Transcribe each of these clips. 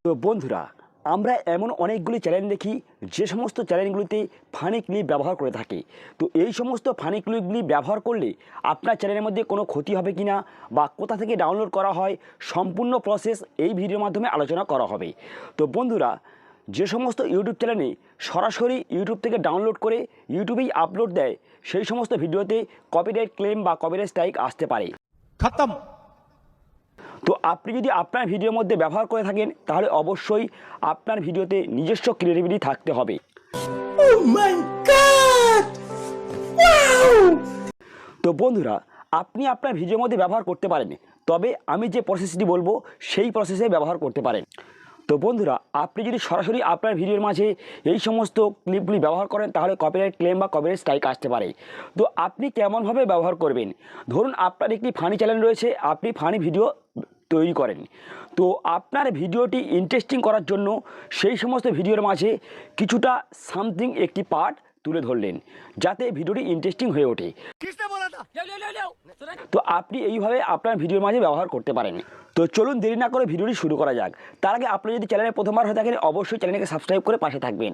তো বন্ধুরা, আমরা এমন অনেকগুলি চ্যানেল দেখি যে সমস্ত চ্যানেলগুলিতে ফানি ক্লিপ ব্যবহার করে থাকে। তো এই সমস্ত ফানি ক্লিপগুলি ব্যবহার করলে আপনার চ্যানেলের মধ্যে কোনো ক্ষতি হবে কি না বা কোথা থেকে ডাউনলোড করা হয়, সম্পূর্ণ প্রসেস এই ভিডিওর মাধ্যমে আলোচনা করা হবে। তো বন্ধুরা, যে সমস্ত ইউটিউব চ্যানেলে সরাসরি ইউটিউব থেকে ডাউনলোড করে ইউটিউবেই আপলোড দেয়, সেই সমস্ত ভিডিওতে কপিরাইট ক্লেম বা কপিরাইট স্ট্রাইক আসতে পারে। খতম। তো আপনি যদি আপনার ভিডিওর মধ্যে ব্যবহার করে থাকেন, তাহলে অবশ্যই আপনার ভিডিওতে নিজস্ব ক্রিয়েটিভিটি থাকতে হবে। তো বন্ধুরা, আপনি আপনার ভিডিওর মধ্যে ব্যবহার করতে পারেন, তবে আমি যে প্রসেসটি বলবো সেই প্রসেসে ব্যবহার করতে পারেন। তো বন্ধুরা, আপনি যদি সরাসরি আপনার ভিডিওর মাঝে এই সমস্ত ক্লিপগুলি ব্যবহার করেন, তাহলে কপিরাইট ক্লেম বা কপিরাইট স্ট্রাইক আসতে পারে। তো আপনি কেমনভাবে ব্যবহার করবেন? ধরুন আপনার একটি ফানি চ্যানেল রয়েছে, আপনি ফানি ভিডিও তৈরি করেন। তো আপনার ভিডিওটি ইন্টারেস্টিং করার জন্য সেই সমস্ত ভিডিওর মাঝে কিছুটা সামথিং একটি পার্ট তুলে ধরলেন, যাতে ভিডিওটি ইন্টারেস্টিং হয়ে ওঠে। তো আপনি এইভাবে আপনার ভিডিওর মাঝে ব্যবহার করতে পারেন। তো চলুন দেরি না করে ভিডিওটি শুরু করা যাক। তার আগে আপনি যদি চ্যানেলে প্রথমবার হয়ে থাকেন, অবশ্যই চ্যানেলকে সাবস্ক্রাইব করে পাশে থাকবেন।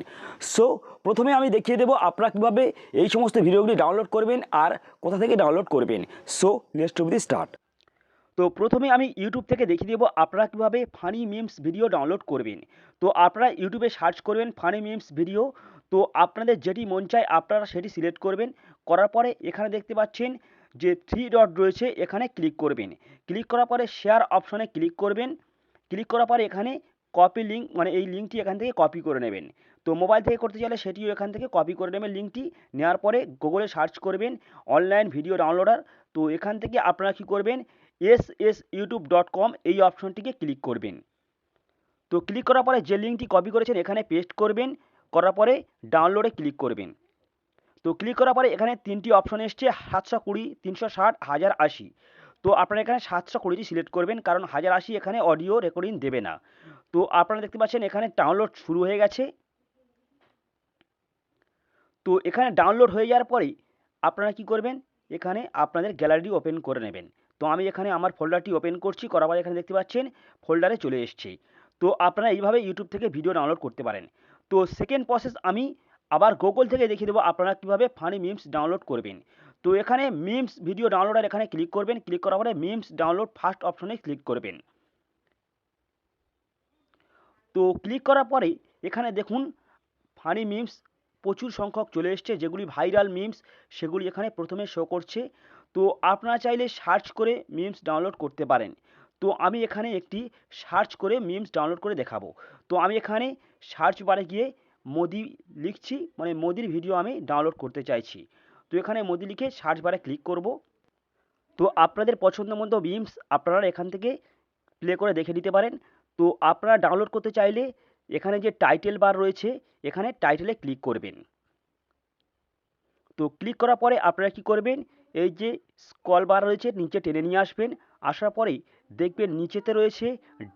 সো প্রথমে আমি দেখিয়ে দেবো আপনারা কীভাবে এই সমস্ত ভিডিওগুলি ডাউনলোড করবেন আর কোথা থেকে ডাউনলোড করবেন। So let's to be start. তো প্রথমে আমি ইউটিউব থেকে দেখিয়ে দেবো আপনারা কীভাবে ফানি মিমস ভিডিও ডাউনলোড করবেন। তো আপনারা ইউটিউবে সার্চ করবেন ফানি মিমস ভিডিও। তো আপনাদের যেটি মন চায় আপনারা সেটি সিলেক্ট করবেন। করার পরে এখানে দেখতে পাচ্ছেন যে 3 ডট রয়েছে, এখানে ক্লিক করবেন। ক্লিক করার পরে শেয়ার অপশনে ক্লিক করবেন। ক্লিক করার পরে এখানে কপি লিঙ্ক, মানে এই লিঙ্কটি এখান থেকে কপি করে নেবেন। তো মোবাইল থেকে করতে চাইলে সেটিও এখান থেকে কপি করে নেবেন লিঙ্কটি। নেওয়ার পরে গুগলে সার্চ করবেন অনলাইন ভিডিও ডাউনলোডার। তো এখান থেকে আপনারা কী করবেন, youtube.com এই অপশনটিকে ক্লিক করবেন। তো ক্লিক করার পরে যে লিঙ্কটি কপি করেছেন এখানে পেস্ট করবেন। করার পরে ডাউনলোডে ক্লিক করবেন। তো ক্লিক করার পরে এখানে 3টি অপশন এসছে, 720, 360, 1080। তো আপনারা এখানে 720টি সিলেক্ট করবেন, কারণ 1080 এখানে অডিও রেকর্ডিং দেবে না। তো আপনারা দেখতে পাচ্ছেন এখানে ডাউনলোড শুরু হয়ে গেছে। তো এখানে ডাউনলোড হয়ে যাওয়ার পরেই আপনারা কি করবেন, এখানে আপনাদের গ্যালারি ওপেন করে নেবেন। তো আমি এখানে আমার ফোল্ডারটি ওপেন করছি, করার পরে এখানে দেখতে পাচ্ছেন ফোল্ডারে চলে এসেছে। তো আপনারা এইভাবে ইউটিউব থেকে ভিডিও ডাউনলোড করতে পারেন। তো সেকেন্ড প্রসেস আমি আবার গুগল থেকে দেখিয়ে দেবো আপনারা কীভাবে ফানি মিমস ডাউনলোড করবেন। তো এখানে মিমস ভিডিও ডাউনলোডার এখানে ক্লিক করবেন। ক্লিক করার পরে মিমস ডাউনলোড ফার্স্ট অপশনে ক্লিক করবেন। তো ক্লিক করার পরে এখানে দেখুন ফানি মিমস প্রচুর সংখ্যক চলে এসছে, যেগুলি ভাইরাল মিমস সেগুলি এখানে প্রথমে শো করছে। তো আপনারা চাইলে সার্চ করে মিমস ডাউনলোড করতে পারেন। তো আমি এখানে একটি সার্চ করে মিমস ডাউনলোড করে দেখাবো। তো আমি এখানে সার্চ বারে গিয়ে মোদি লিখছি, মানে মোদির ভিডিও আমি ডাউনলোড করতে চাইছি। তো এখানে মোদি লিখে সার্চ বারে ক্লিক করব। তো আপনাদের পছন্দ মতো মিমস আপনারা এখান থেকে প্লে করে দেখে নিতে পারেন। তো আপনারা ডাউনলোড করতে চাইলে এখানে যে টাইটেল বার রয়েছে, এখানে টাইটেলে ক্লিক করবেন। তো ক্লিক করার পরে আপনারা কি করবেন, এই যে স্ক্রল বার রয়েছে নিচে টেনে নিয়ে আসবেন। আসার পরেই দেখবেন নিচেতে রয়েছে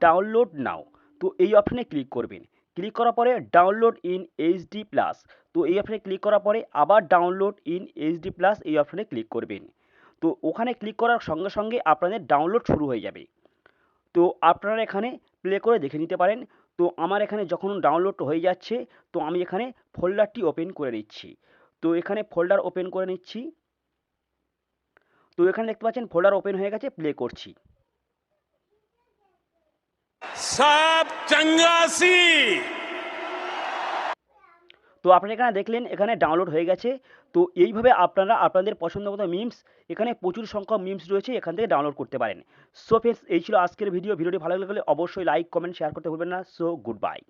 ডাউনলোড নাও। তো এই অপশানে ক্লিক করবেন। ক্লিক করার পরে ডাউনলোড ইন এইচডি প্লাস। তো এই অপশানে ক্লিক করার পরে আবার ডাউনলোড ইন এইচডি প্লাস এই অপশানে ক্লিক করবেন। তো ওখানে ক্লিক করার সঙ্গে সঙ্গে আপনাদের ডাউনলোড শুরু হয়ে যাবে। তো আপনারা এখানে প্লে করে দেখে নিতে পারেন। তো আমার এখানে যখন ডাউনলোড হয়ে যাচ্ছে, তো আমি এখানে ফোল্ডারটি ওপেন করে নিচ্ছি। তো এখানে ফোল্ডার ওপেন করে নিচ্ছি। তো এখানে দেখতে পাচ্ছেন ফোল্ডার ওপেন হয়ে গেছে, প্লে করছি। সব চঙ্গাসি। তো আপনারা এখানে দেখলেন এখানে ডাউনলোড হয়ে গেছে। তো এইভাবে আপনারা আপনাদের পছন্দ মতো মিমস, এখানে প্রচুর সংখ্যক মিমস রয়েছে, এখান থেকে ডাউনলোড করতে পারেন। সো ফ্রেন্ডস, এই ছিল আজকের ভিডিওটি ভালো লাগলে অবশ্যই লাইক, কমেন্ট, শেয়ার করতে ভুলবেন না। So good bye.